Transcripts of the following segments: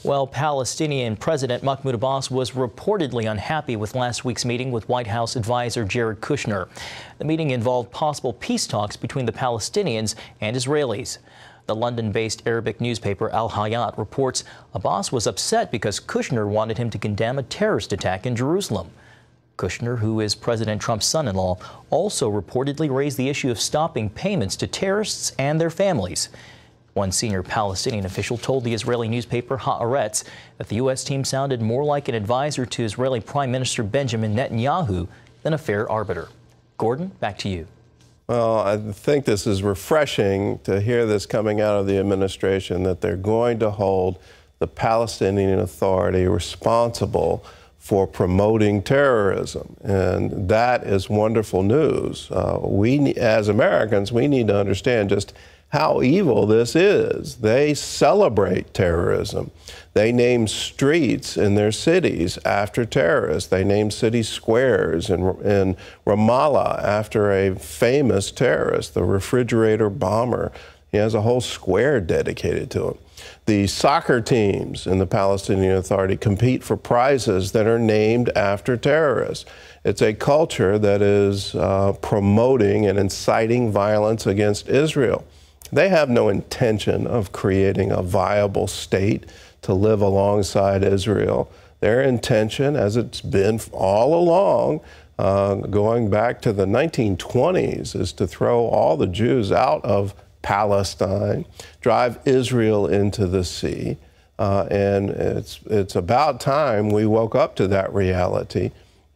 Well, Palestinian President Mahmoud Abbas was reportedly unhappy with last week's meeting with White House advisor Jared Kushner. The meeting involved possible peace talks between the Palestinians and Israelis. The London-based Arabic newspaper Al Hayat reports Abbas was upset because Kushner wanted him to condemn a terrorist attack in Jerusalem. Kushner, who is President Trump's son-in-law, also reportedly raised the issue of stopping payments to terrorists and their families. One senior Palestinian official told the Israeli newspaper Haaretz that the U.S. team sounded more like an advisor to Israeli Prime Minister Benjamin Netanyahu than a fair arbiter. Gordon, back to you. Well, I think this is refreshing to hear this coming out of the administration, that they're going to hold the Palestinian Authority responsible for promoting terrorism. And that is wonderful news. We, as Americans, we need to understand just how evil this is. They celebrate terrorism. They name streets in their cities after terrorists. They name city squares in Ramallah after a famous terrorist, the refrigerator bomber. He has a whole square dedicated to him. The soccer teams in the Palestinian Authority compete for prizes that are named after terrorists. It's a culture that is promoting and inciting violence against Israel. They have no intention of creating a viable state to live alongside Israel. Their intention, as it's been all along, going back to the 1920s, is to throw all the Jews out of Palestine, drive Israel into the sea, and it's about time we woke up to that reality.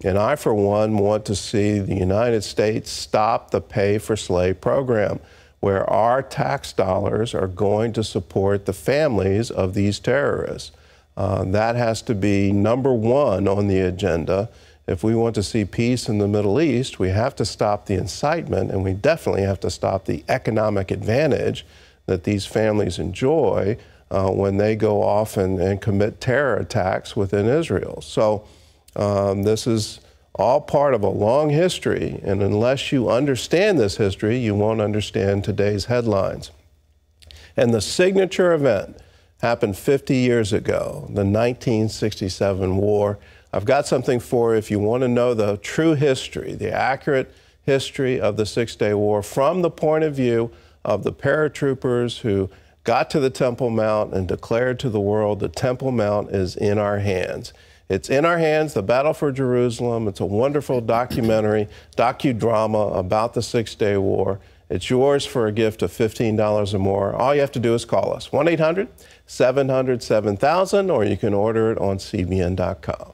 And I, for one, want to see the United States stop the pay-for-slave program, where our tax dollars are going to support the families of these terrorists. That has to be number one on the agenda. If we want to see peace in the Middle East, we have to stop the incitement, and we definitely have to stop the economic advantage that these families enjoy when they go off and commit terror attacks within Israel. So this is all part of a long history, and unless you understand this history, you won't understand today's headlines. And the signature event happened 50 years ago, the 1967 war. I've got something for you if you want to know the true history, the accurate history of the Six-Day War from the point of view of the paratroopers who got to the Temple Mount and declared to the world the Temple Mount is in our hands. It's in our hands, the battle for Jerusalem. It's a wonderful docudrama about the Six-Day War. It's yours for a gift of $15 or more. All you have to do is call us, 1-800-700-7000, or you can order it on CBN.com.